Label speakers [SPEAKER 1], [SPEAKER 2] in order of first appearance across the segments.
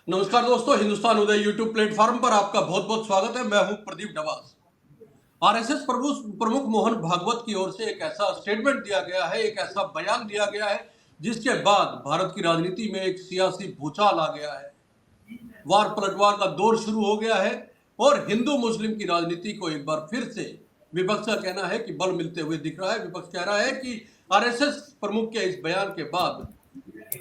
[SPEAKER 1] नमस्कार दोस्तों, हिंदुस्तान उदय YouTube platform पर आपका बहुत बहुत स्वागत है। मैं हूं प्रदीप डवास। आरएसएस प्रमुख मोहन भागवत की ओर से एक ऐसा स्टेटमेंट दिया गया है, एक ऐसा बयान दिया गया है जिसके बाद भारत की राजनीति में एक सियासी भूचाल आ गया है। वार पलटवार का दौर शुरू हो गया है और हिंदू मुस्लिम की राजनीति को एक बार फिर से विपक्ष का कहना है कि बल मिलते हुए दिख रहा है। विपक्ष कह रहा है कि आरएसएस प्रमुख के इस बयान के बाद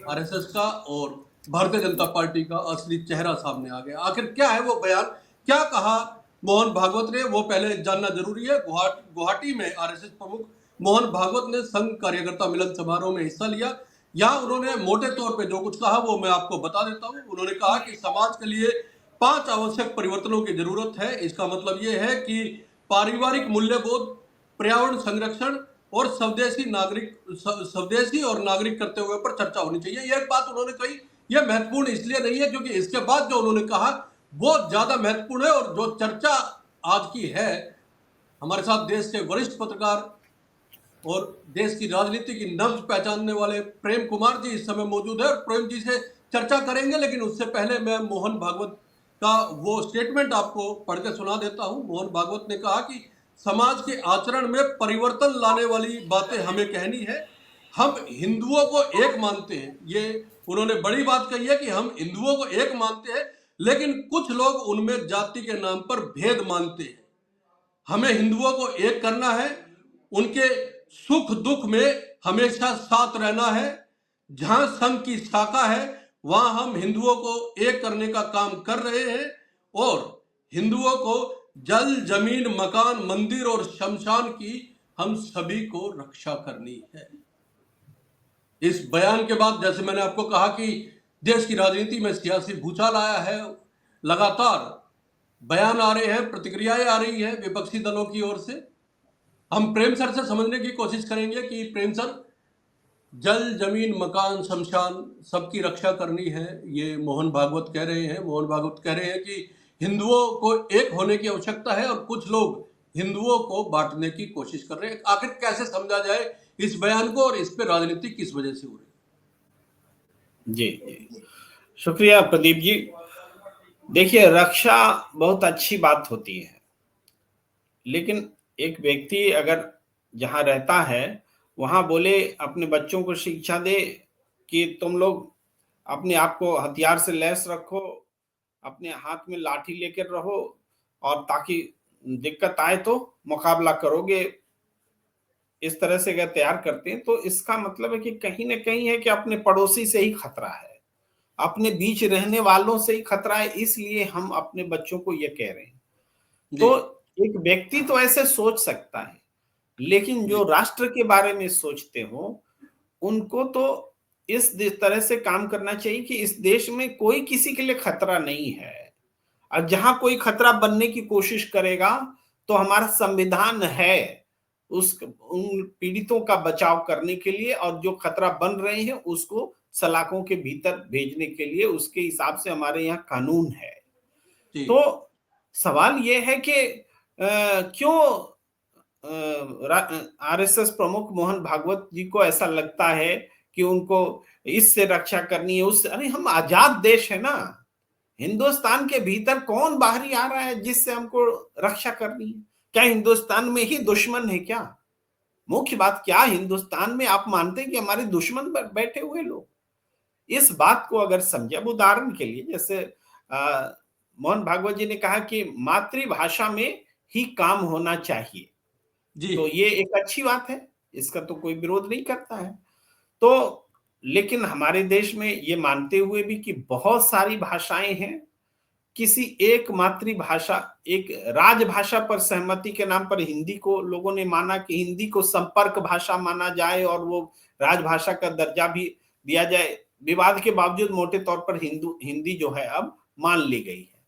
[SPEAKER 1] आरएसएस का और भारतीय जनता पार्टी का असली चेहरा सामने आ गया। आखिर क्या है वो बयान, क्या कहा मोहन भागवत ने, वो पहले जानना जरूरी है। गुवाहाटी में आरएसएस प्रमुख मोहन भागवत ने संघ कार्यकर्ता मिलन समारोह में हिस्सा लिया। यहाँ उन्होंने मोटे तौर पे जो कुछ कहा वो मैं आपको बता देता हूँ। उन्होंने कहा कि समाज के लिए 5 आवश्यक परिवर्तनों की जरूरत है। इसका मतलब ये है कि पारिवारिक मूल्यबोध, पर्यावरण संरक्षण और स्वदेशी और नागरिक कर्तव्यों पर चर्चा होनी चाहिए। यह एक बात उन्होंने कही। यह महत्वपूर्ण इसलिए नहीं है क्योंकि इसके बाद जो उन्होंने कहा वो ज्यादा महत्वपूर्ण है। और जो चर्चा आज की है, हमारे साथ देश के वरिष्ठ पत्रकार और देश की राजनीति की नब्ज पहचानने वाले प्रेम कुमार जी इस समय मौजूद है और प्रेम जी से चर्चा करेंगे। लेकिन उससे पहले मैं मोहन भागवत का वो स्टेटमेंट आपको पढ़ के सुना देता हूं। मोहन भागवत ने कहा कि समाज के आचरण में परिवर्तन लाने वाली बातें हमें कहनी है। हम हिंदुओं को एक मानते हैं, ये उन्होंने बड़ी बात कही है कि हम हिंदुओं को एक मानते हैं, लेकिन कुछ लोग उनमें जाति के नाम पर भेद मानते हैं। हमें हिंदुओं को एक करना है, उनके सुख दुख में हमेशा साथ रहना है। जहां संघ की शाखा है वहां हम हिंदुओं को एक करने का काम कर रहे हैं और हिंदुओं को जल, जमीन, मकान, मंदिर और शमशान की हम सभी को रक्षा करनी है। इस बयान के बाद जैसे मैंने आपको कहा कि देश की राजनीति में सियासी भूचाल आया है। लगातार बयान आ रहे हैं, प्रतिक्रियाएं आ रही है विपक्षी दलों की ओर से। हम प्रेम सर से समझने की कोशिश करेंगे कि प्रेम सर, जल, जमीन, मकान, शमशान सबकी रक्षा करनी है, ये मोहन भागवत कह रहे हैं। मोहन भागवत कह रहे हैं कि हिंदुओं को एक होने की आवश्यकता है और कुछ लोग हिंदुओं को बांटने की कोशिश कर रहे हैं। आखिर कैसे समझा जाए इस बयान को और इस पे राजनीति किस वजह से हो रही है?
[SPEAKER 2] जी जी, शुक्रिया प्रदीप जी। देखिए, रक्षा बहुत अच्छी बात होती है, लेकिन एक व्यक्ति अगर जहां रहता है वहां बोले अपने बच्चों को शिक्षा दे कि तुम लोग अपने आप को हथियार से लैस रखो, अपने हाथ में लाठी लेकर रहो और ताकि दिक्कत आए तो मुकाबला करोगे, इस तरह से अगर तैयार करते हैं तो इसका मतलब है कि कहीं ना कहीं है कि अपने पड़ोसी से ही खतरा है, अपने बीच रहने वालों से ही खतरा है, इसलिए हम अपने बच्चों को ये कह रहे हैं।
[SPEAKER 1] जी
[SPEAKER 2] तो एक व्यक्ति तो ऐसे सोच सकता है, लेकिन जो राष्ट्र के बारे में सोचते हो उनको तो इस तरह से काम करना चाहिए कि इस देश में कोई किसी के लिए खतरा नहीं है, और जहां कोई खतरा बनने की कोशिश करेगा तो हमारा संविधान है उस उन पीड़ितों का बचाव करने के लिए, और जो खतरा बन रहे हैं उसको सलाखों के भीतर भेजने के लिए उसके हिसाब से हमारे यहाँ कानून है।
[SPEAKER 1] जी
[SPEAKER 2] तो सवाल ये है कि क्यों आरएसएस प्रमुख मोहन भागवत जी को ऐसा लगता है कि उनको इससे रक्षा करनी है, उससे। अरे हम आजाद देश है ना, हिंदुस्तान के भीतर कौन बाहरी आ रहा है जिससे हमको रक्षा करनी है? क्या हिंदुस्तान में ही दुश्मन है क्या? मुख्य बात क्या, हिंदुस्तान में आप मानते हैं कि हमारे दुश्मन बैठे हुए लोग? इस बात को अगर समझे, अब उदाहरण के लिए जैसे मोहन भागवत जी ने कहा कि मातृभाषा में ही काम होना चाहिए,
[SPEAKER 1] जी
[SPEAKER 2] तो ये एक अच्छी बात है, इसका तो कोई विरोध नहीं करता है। तो लेकिन हमारे देश में ये मानते हुए भी कि बहुत सारी भाषाएं हैं, किसी एक मातृभाषा, एक राजभाषा पर सहमति के नाम पर हिंदी को लोगों ने माना कि हिंदी को संपर्क भाषा माना जाए और वो राजभाषा का दर्जा भी दिया जाए। विवाद के बावजूद मोटे तौर पर हिंदी जो है अब मान ली गई है,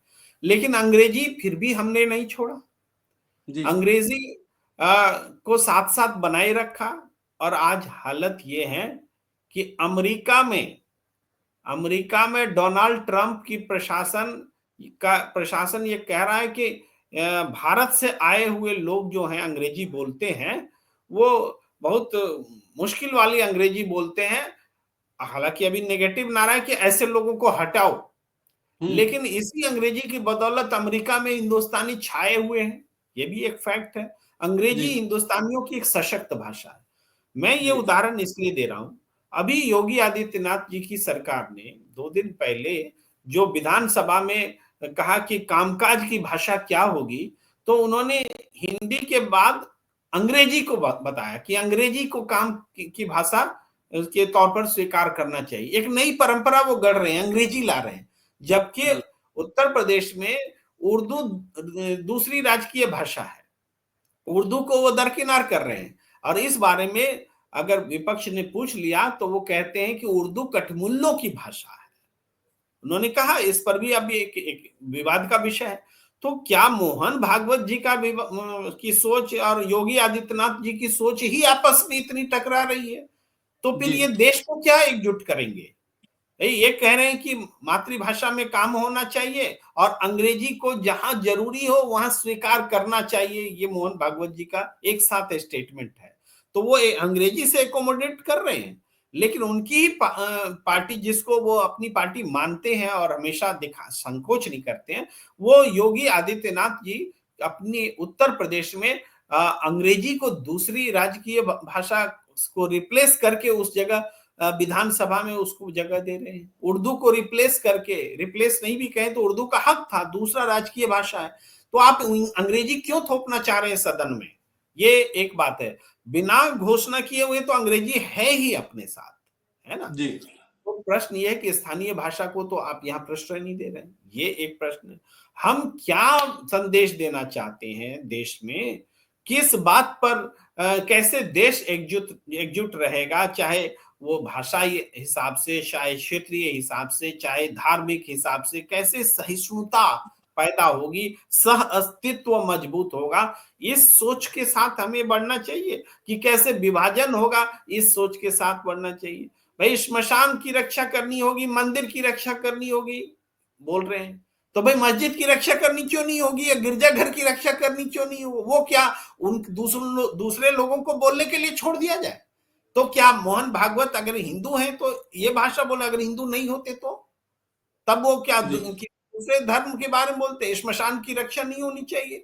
[SPEAKER 2] लेकिन अंग्रेजी फिर भी हमने नहीं छोड़ा।
[SPEAKER 1] जी
[SPEAKER 2] अंग्रेजी को साथ साथ बनाए रखा, और आज हालत ये है कि अमेरिका में डोनाल्ड ट्रंप की प्रशासन ये कह रहा है कि भारत से आए हुए लोग जो हैं अंग्रेजी बोलते हैं वो बहुत मुश्किल वाली अंग्रेजी बोलते हैं। हालांकि अभी नेगेटिव नारा है कि ऐसे लोगों को हटाओ, लेकिन इसी अंग्रेजी की बदौलत अमेरिका में हिंदुस्तानी छाए हुए हैं, ये भी एक फैक्ट है। अंग्रेजी
[SPEAKER 1] जी
[SPEAKER 2] हिंदुस्तानियों की एक सशक्त भाषा है। मैं ये
[SPEAKER 1] जी
[SPEAKER 2] उदाहरण इसलिए दे रहा हूं, अभी योगी आदित्यनाथ जी की सरकार ने 2 दिन पहले जो विधानसभा में कहा कि कामकाज की भाषा क्या होगी, तो उन्होंने हिंदी के बाद अंग्रेजी को बताया कि अंग्रेजी को काम की भाषा के तौर पर स्वीकार करना चाहिए। एक नई परंपरा वो गढ़ रहे हैं, अंग्रेजी ला रहे हैं, जबकि उत्तर प्रदेश में उर्दू दूसरी राजकीय भाषा है, उर्दू को वो दरकिनार कर रहे हैं। और इस बारे में अगर विपक्ष ने पूछ लिया तो वो कहते हैं कि उर्दू कठमुल्लों की भाषा है। उन्होंने कहा, इस पर भी अभी एक विवाद का विषय है। तो क्या मोहन भागवत जी की सोच और योगी आदित्यनाथ जी की सोच ही आपस में इतनी टकरा रही है? तो फिर
[SPEAKER 1] जी
[SPEAKER 2] ये देश को क्या एकजुट करेंगे? ये कह रहे हैं कि मातृभाषा में काम होना चाहिए और अंग्रेजी को जहां जरूरी हो वहां स्वीकार करना चाहिए, ये मोहन भागवत जी का एक साथ स्टेटमेंट है। तो वो अंग्रेजी से एकोमोडेट कर रहे हैं, लेकिन उनकी ही पार्टी, जिसको वो अपनी पार्टी मानते हैं और हमेशा दिखा संकोच नहीं करते हैं, वो योगी आदित्यनाथ जी अपनी उत्तर प्रदेश में अंग्रेजी को दूसरी राजकीय भाषा को रिप्लेस करके उस जगह विधानसभा में उसको जगह दे रहे हैं। उर्दू को रिप्लेस करके, रिप्लेस नहीं भी कहें तो उर्दू का हक था, दूसरा राजकीय भाषा है, तो आप अंग्रेजी क्यों थोपना चाह रहे हैं सदन में? ये एक बात है। बिना घोषणा किए हुए तो अंग्रेजी है ही अपने साथ, है ना?
[SPEAKER 1] जी
[SPEAKER 2] तो प्रश्न ये है कि स्थानीय भाषा को तो आप यहाँ प्रश्रय नहीं दे रहे हैं, ये एक प्रश्न है। हम क्या संदेश देना चाहते हैं देश में, किस बात पर कैसे देश एकजुट रहेगा, चाहे वो भाषाई हिसाब से, चाहे क्षेत्रीय हिसाब से, चाहे धार्मिक हिसाब से, कैसे सहिष्णुता पैदा होगी, सह अस्तित्व मजबूत होगा, इस सोच के साथ हमें बढ़ना चाहिए। कि कैसे विभाजन होगा, इस सोच के साथ बढ़ना चाहिए। भाई श्मशान की रक्षा करनी होगी, मंदिर की रक्षा करनी होगी बोल रहे हैं, तो भाई मस्जिद की रक्षा करनी क्यों नहीं होगी, या गिरजाघर की रक्षा करनी क्यों नहीं होगी? वो क्या उन दूसरे लोगों को बोलने के लिए छोड़ दिया जाए? तो क्या मोहन भागवत अगर हिंदू हैं तो ये भाषा बोले, अगर हिंदू नहीं होते तो तब वो क्या
[SPEAKER 1] जी
[SPEAKER 2] दूसरे धर्म के बारे में बोलते? श्मशान की रक्षा नहीं होनी चाहिए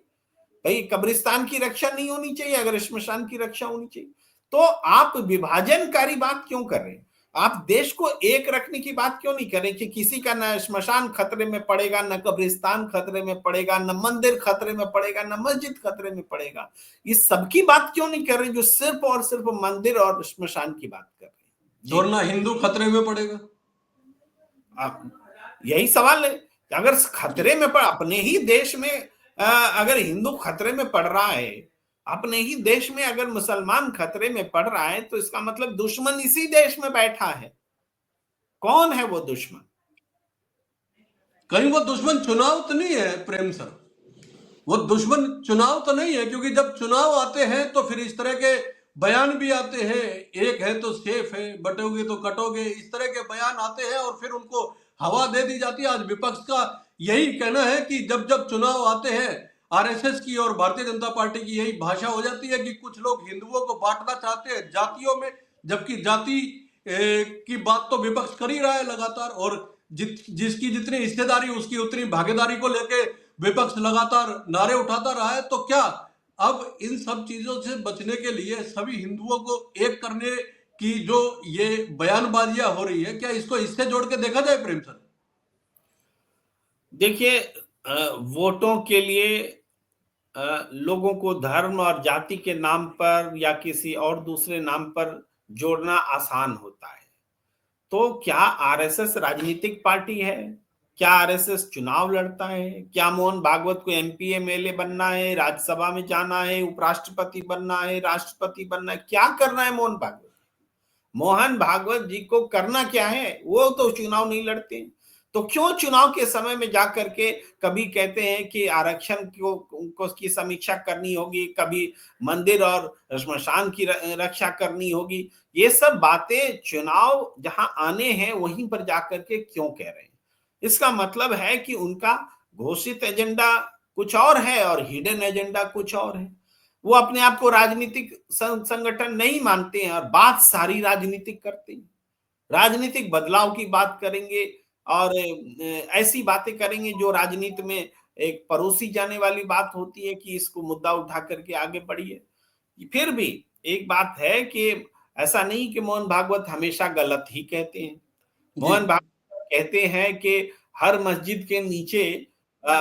[SPEAKER 2] भाई, कब्रिस्तान की रक्षा नहीं होनी चाहिए अगर श्मशान की रक्षा होनी चाहिए? तो आप विभाजनकारी बात क्यों कर रहे हैं? आप देश को एक रखने की बात क्यों नहीं कर रहे कि किसी का न श्मशान खतरे में पड़ेगा, न कब्रिस्तान खतरे में पड़ेगा, न मंदिर खतरे में पड़ेगा, न मस्जिद खतरे में पड़ेगा? इस सब की बात क्यों नहीं कर रहे जो सिर्फ और सिर्फ मंदिर और श्मशान की बात कर रहे हैं?
[SPEAKER 1] और ना हिंदू खतरे में पड़ेगा।
[SPEAKER 2] यही सवाल है कि अगर
[SPEAKER 1] जी
[SPEAKER 2] खतरे में पड़ अपने ही देश में, अगर हिंदू खतरे में पड़ रहा है, अपने ही देश में अगर मुसलमान खतरे में पड़ रहा है, तो इसका मतलब दुश्मन इसी देश में बैठा है। कौन है वो दुश्मन?
[SPEAKER 1] कहीं वो दुश्मन चुनाव तो नहीं है प्रेम सर, वो दुश्मन चुनाव तो नहीं है, क्योंकि जब चुनाव आते हैं तो फिर इस तरह के बयान भी आते हैं, एक है तो सेफ है, बटोगे तो कटोगे, इस तरह के बयान आते हैं और फिर उनको हवा दे दी जाती है। आज विपक्ष का यही कहना है कि जब जब चुनाव आते हैं आरएसएस की और भारतीय जनता पार्टी की यही भाषा हो जाती है कि कुछ लोग हिंदुओं को बांटना चाहते हैं जातियों में, जबकि जाति की बात तो विपक्ष कर ही रहा है लगातार, और जिसकी जितनी हिस्सेदारी उसकी उतनी भागीदारी को लेके विपक्ष लगातार नारे उठाता रहा है। तो क्या अब इन सब चीजों से बचने के लिए सभी हिंदुओं को एक करने की जो ये बयानबाजियां हो रही है, क्या इसको इससे जोड़ के देखा जाए प्रेम सर?
[SPEAKER 2] देखिए, वोटों के लिए लोगों को धर्म और जाति के नाम पर या किसी और दूसरे नाम पर जोड़ना आसान होता है। तो क्या आरएसएस राजनीतिक पार्टी है? क्या आरएसएस चुनाव लड़ता है? क्या मोहन भागवत को एमपी एमएलए बनना है, राज्यसभा में जाना है, उपराष्ट्रपति बनना है, राष्ट्रपति बनना है? क्या करना है मोहन भागवत? मोहन भागवत जी को करना क्या है? वो तो चुनाव नहीं लड़ते, तो क्यों चुनाव के समय में जाकर के कभी कहते हैं कि आरक्षण को की समीक्षा करनी होगी, कभी मंदिर और श्मशान की रक्षा करनी होगी? ये सब बातें चुनाव जहां आने हैं वहीं पर जाकर के क्यों कह रहे हैं? इसका मतलब है कि उनका घोषित एजेंडा कुछ और है और हिडन एजेंडा कुछ और है। वो अपने आप को राजनीतिक संगठन नहीं मानते हैं और बात सारी राजनीतिक करते हैं, राजनीतिक बदलाव की बात करेंगे, और ऐसी बातें करेंगे जो राजनीति में एक परोसी जाने वाली बात होती है कि इसको मुद्दा उठा करके आगे बढ़िए। फिर भी एक बात है कि ऐसा नहीं कि मोहन भागवत हमेशा गलत ही कहते हैं।
[SPEAKER 1] जी
[SPEAKER 2] मोहन भागवत कहते हैं कि हर मस्जिद के नीचे अ,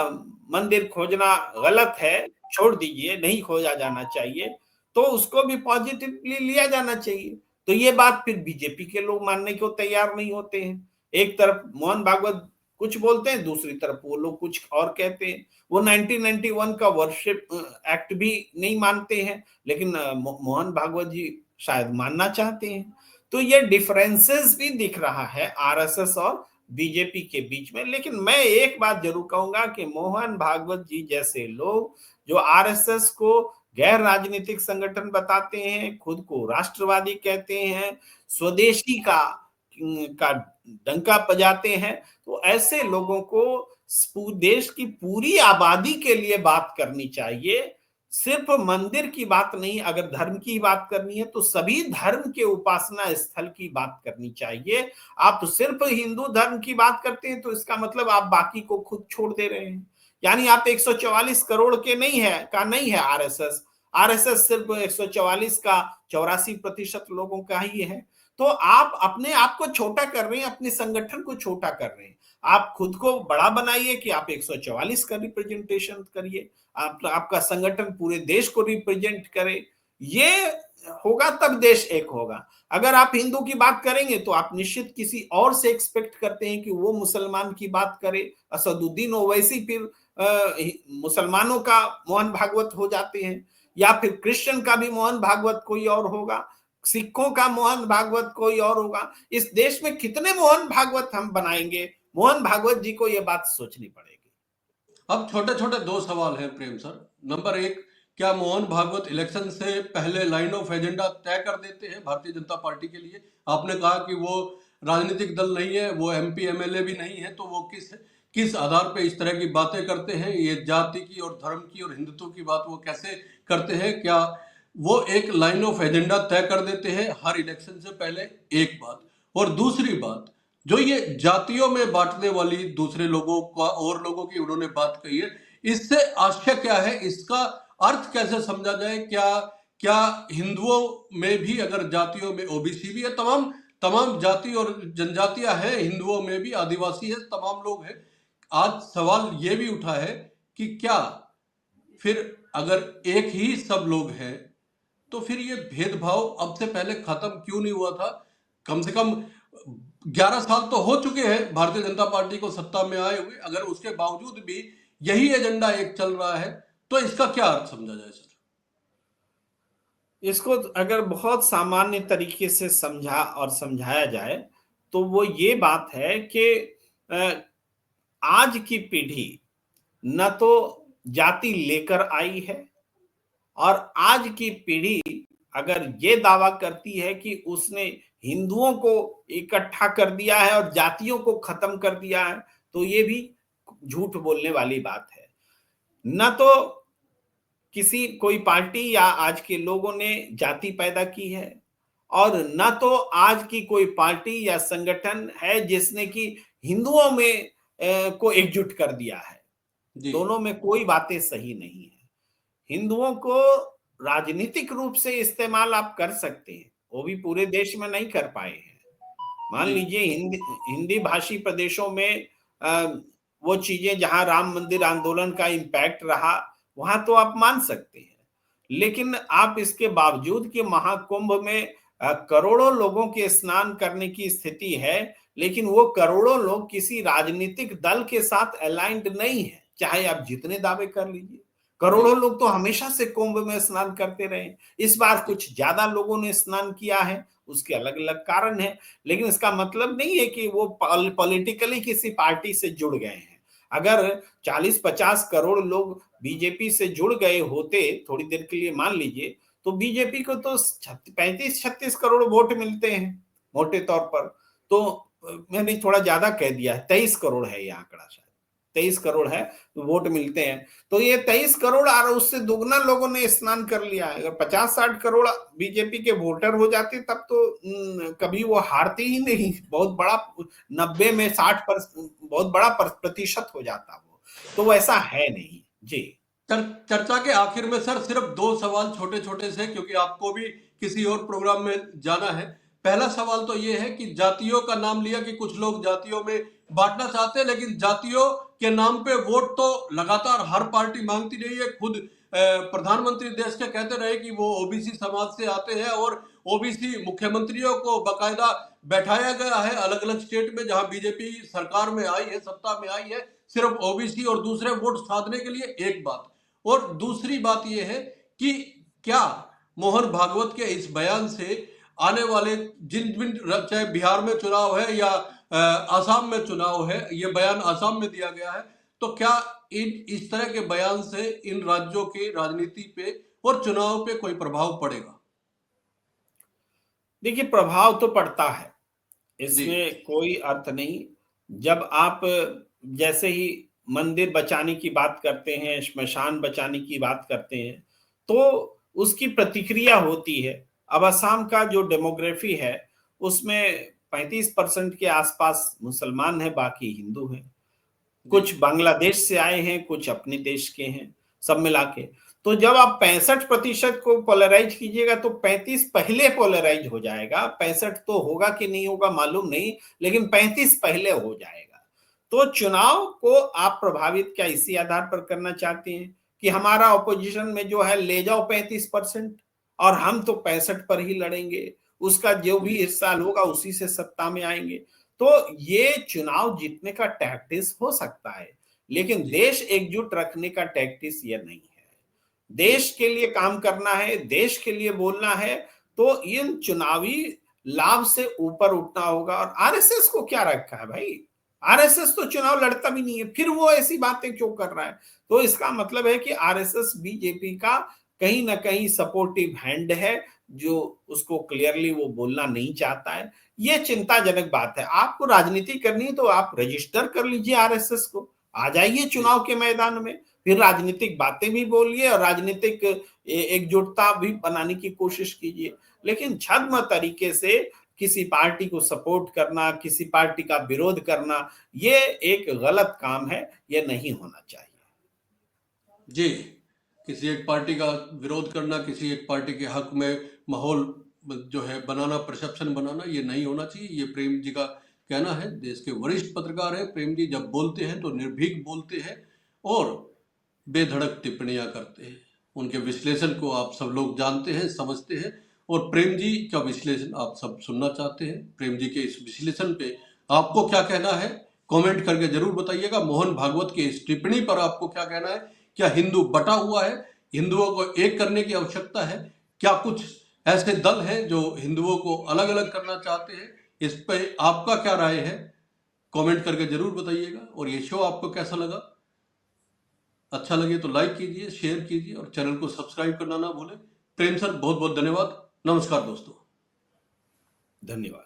[SPEAKER 2] मंदिर खोजना गलत है, छोड़ दीजिए, नहीं खोजा जाना चाहिए, तो उसको भी पॉजिटिवली लिया जाना चाहिए। तो ये बात फिर बीजेपी के लोग मानने को तैयार नहीं होते हैं। एक तरफ मोहन भागवत कुछ बोलते हैं, दूसरी तरफ वो लोग कुछ और कहते हैं। वो 1991 का वर्शिप एक्ट भी नहीं मानते हैं, लेकिन मोहन भागवत जी शायद मानना चाहते हैं। तो ये डिफरेंसेस भी दिख रहा है आरएसएस और बीजेपी के बीच में। लेकिन मैं एक बात जरूर कहूंगा कि मोहन भागवत जी जैसे लोग जो आरएसएस को गैर राजनीतिक संगठन बताते हैं, खुद को राष्ट्रवादी कहते हैं, स्वदेशी का डंका बजाते हैं, तो ऐसे लोगों को देश की पूरी आबादी के लिए बात करनी चाहिए। सिर्फ मंदिर की बात नहीं, अगर धर्म की बात करनी है तो सभी धर्म के उपासना स्थल की बात करनी चाहिए। आप सिर्फ हिंदू धर्म की बात करते हैं तो इसका मतलब आप बाकी को खुद छोड़ दे रहे हैं। यानी आप 144 करोड़ के नहीं है आरएसएस। आरएसएस सिर्फ 144 का 84% लोगों का ही है। तो आप अपने आप को छोटा कर रहे हैं, अपने संगठन को छोटा कर रहे हैं। आप खुद को बड़ा बनाइए कि आप 144 का रिप्रेजेंटेशन करिए, आपका संगठन पूरे देश को रिप्रेजेंट करे। ये होगा तब देश एक होगा। अगर आप हिंदू की बात करेंगे तो आप निश्चित किसी और से एक्सपेक्ट करते हैं कि वो मुसलमान की बात करे, असदुद्दीन ओवैसी फिर मुसलमानों का मोहन भागवत हो जाते हैं, या फिर क्रिश्चियन का भी मोहन भागवत कोई और होगा, सिखों का मोहन भागवत कोई और होगा। इस देश में कितने मोहन भागवत हम बनाएंगे? मोहन भागवत जी को यह बात सोचनी पड़ेगी।
[SPEAKER 1] अब छोटे छोटे दो सवाल हैं प्रेम सर। नंबर एक, क्या मोहन भागवत इलेक्शन से पहले लाइन ऑफ एजेंडा तय कर देते हैं भारतीय जनता पार्टी के लिए? आपने कहा कि वो राजनीतिक दल नहीं है, वो एमपी एमएलए भी नहीं है, तो वो किस आधार पे इस तरह की बातें करते हैं? ये जाति की और धर्म की और हिंदुत्व की बात वो कैसे करते हैं? क्या वो एक लाइन ऑफ एजेंडा तय कर देते हैं हर इलेक्शन से पहले? एक बात। और दूसरी बात, जो ये जातियों में बांटने वाली दूसरे लोगों का और लोगों की उन्होंने बात कही है, इससे आशय क्या है? इसका अर्थ कैसे समझा जाए? क्या क्या हिंदुओं में भी, अगर जातियों में ओबीसी भी है, तमाम तमाम जाति और जनजातियां हैं, हिंदुओं में भी आदिवासी है, तमाम लोग हैं। आज सवाल ये भी उठा है कि क्या फिर अगर एक ही सब लोग हैं तो फिर ये भेदभाव अब से पहले खत्म क्यों नहीं हुआ था? कम से कम 11 साल तो हो चुके हैं भारतीय जनता पार्टी को सत्ता में आए हुए, अगर उसके बावजूद भी यही एजेंडा एक चल रहा है तो इसका क्या अर्थ समझा जाए सर?
[SPEAKER 2] इसको अगर बहुत सामान्य तरीके से समझा और समझाया जाए तो वो ये बात है कि आज की पीढ़ी न तो जाति लेकर आई है, और आज की पीढ़ी अगर ये दावा करती है कि उसने हिंदुओं को इकट्ठा कर दिया है और जातियों को खत्म कर दिया है, तो ये भी झूठ बोलने वाली बात है। न तो किसी कोई पार्टी या आज के लोगों ने जाति पैदा की है, और न तो आज की कोई पार्टी या संगठन है जिसने कि हिंदुओं में को एकजुट कर दिया है।
[SPEAKER 1] जी
[SPEAKER 2] दोनों में कोई बातें सही नहीं है। हिंदुओं को राजनीतिक रूप से इस्तेमाल आप कर सकते हैं, वो भी पूरे देश में नहीं कर पाए हैं। मान
[SPEAKER 1] जी
[SPEAKER 2] लीजिए हिंदी भाषी प्रदेशों में वो चीजें जहां राम मंदिर आंदोलन का इम्पैक्ट रहा, वहां तो आप मान सकते हैं। लेकिन आप इसके बावजूद कि महाकुंभ में करोड़ों लोगों के स्नान करने की स्थिति है, लेकिन वो करोड़ों लोग किसी राजनीतिक दल के साथ अलाइंड नहीं है, चाहे आप जितने दावे कर लीजिए।
[SPEAKER 1] जी
[SPEAKER 2] करोड़ों लोग तो हमेशा से कुंभ में स्नान करते रहे। इस बार
[SPEAKER 1] जी
[SPEAKER 2] कुछ ज्यादा लोगों ने स्नान किया है, उसके अलग अलग कारण है, लेकिन इसका मतलब नहीं है कि वो पॉलिटिकली किसी पार्टी से जुड़ गए हैं। अगर 40-50 करोड़ लोग बीजेपी से जुड़ गए होते थोड़ी देर के लिए मान लीजिए, तो बीजेपी को तो 35-36 करोड़ वोट मिलते हैं मोटे तौर पर। तो मैंने थोड़ा ज्यादा कह दिया है, 23 करोड़ है ये आंकड़ा शायद, 23 करोड़ है वोट मिलते हैं, तो ये 23 करोड़ और उससे दुगना लोगों ने स्नान कर लिया है। अगर 50-60 करोड़ बीजेपी के वोटर हो जाते तब तो कभी वो हारती ही नहीं, बहुत बड़ा 90 में 60% बहुत बड़ा प्रतिशत हो जाता वो, तो वैसा है नहीं जी।
[SPEAKER 1] चर्चा के आखिर में सर सिर्फ 2 सवाल छोटे छोटे से, क्योंकि आपको भी किसी और प्रोग्राम में जाना है। पहला सवाल तो ये है कि जातियों का नाम लिया कि कुछ लोग जातियों में बांटना चाहते हैं, लेकिन जातियों के नाम पे वोट तो लगातार हर पार्टी मांगती रही है। खुद प्रधानमंत्री देश के कहते रहे कि वो ओबीसी समाज से आते हैं, और ओबीसी मुख्यमंत्रियों को बाकायदा बैठाया गया है अलग अलग स्टेट में जहां बीजेपी सरकार में आई है, सत्ता में आई है, सिर्फ ओबीसी और दूसरे वोट साधने के लिए। एक बात, और दूसरी बात यह है कि क्या मोहन भागवत के इस बयान से आने वाले जिन चाहे बिहार में चुनाव है या आसाम में चुनाव है, ये बयान आसाम में दिया गया है, तो क्या इस तरह के बयान से इन राज्यों की राजनीति पे और चुनाव पे कोई प्रभाव पड़ेगा?
[SPEAKER 2] देखिए, प्रभाव तो पड़ता है,
[SPEAKER 1] जी
[SPEAKER 2] इसमें कोई अर्थ नहीं। जब आप जैसे ही मंदिर बचाने की बात करते हैं, श्मशान बचाने की बात करते हैं, तो उसकी प्रतिक्रिया होती है। अब असम का जो डेमोग्राफी है उसमें 35% के आसपास मुसलमान है, बाकी हिंदू हैं। कुछ
[SPEAKER 1] जी
[SPEAKER 2] बांग्लादेश से आए हैं, कुछ अपने देश के हैं, सब मिला के। तो जब आप 65% को पोलराइज कीजिएगा तो 35 पहले पोलराइज हो जाएगा। 65 तो होगा कि नहीं होगा मालूम नहीं, लेकिन 35 पहले हो जाएगा। तो चुनाव को आप प्रभावित क्या इसी आधार पर करना चाहते हैं कि हमारा ऑपोजिशन में जो है ले जाओ 35% और हम तो 65 पर ही लड़ेंगे, उसका जो भी इस साल होगा उसी से सत्ता में आएंगे। तो ये चुनाव जीतने का टैक्टिस हो सकता है, लेकिन
[SPEAKER 1] जी
[SPEAKER 2] देश एकजुट रखने का टैक्टिस ये नहीं है। देश के लिए काम करना है, देश के लिए बोलना है, तो इन चुनावी लाभ से ऊपर उठना होगा। और आरएसएस को क्या रखा है भाई, आरएसएस तो चुनाव लड़ता भी नहीं है, फिर वो ऐसी बातें क्यों कर रहा है? तो इसका मतलब है कि आरएसएस बीजेपी का कहीं ना कहीं सपोर्टिव हैंड है, जो उसको क्लियरली वो बोलना नहीं चाहता है। ये चिंताजनक बात है। आपको राजनीति करनी है तो आप रजिस्टर कर लीजिए आरएसएस को, आ जाइए
[SPEAKER 1] जी
[SPEAKER 2] चुनाव के मैदान में, फिर राजनीतिक बातें भी बोलिए और राजनीतिक एकजुटता भी बनाने की कोशिश कीजिए। लेकिन छद्म तरीके से किसी पार्टी को सपोर्ट करना, किसी पार्टी का विरोध करना, ये एक गलत काम है, ये नहीं होना चाहिए।
[SPEAKER 1] जी, किसी एक पार्टी का विरोध करना, किसी एक पार्टी के हक में माहौल जो है बनाना, परसेप्शन बनाना, ये नहीं होना चाहिए। ये प्रेम जी का कहना है। देश के वरिष्ठ पत्रकार हैं प्रेम जी, जब बोलते हैं तो निर्भीक बोलते हैं और बेधड़क टिप्पणियां करते हैं। उनके विश्लेषण को आप सब लोग जानते हैं, समझते हैं, और प्रेम जी का विश्लेषण आप सब सुनना चाहते हैं। प्रेम जी के इस विश्लेषण पे आपको क्या कहना है, कमेंट करके जरूर बताइएगा। मोहन भागवत की इस टिप्पणी पर आपको क्या कहना है? क्या हिंदू बटा हुआ है? हिंदुओं को एक करने की आवश्यकता है? क्या कुछ ऐसे दल हैं जो हिंदुओं को अलग अलग करना चाहते हैं? इस पे आपका क्या राय है? कमेंट करके जरूर बताइएगा। और ये शो आपको कैसा लगा? अच्छा लगे तो लाइक कीजिए, शेयर कीजिए और चैनल को सब्सक्राइब करना ना भूलें। प्रेम सर, बहुत बहुत धन्यवाद। नमस्कार दोस्तों।
[SPEAKER 2] धन्यवाद।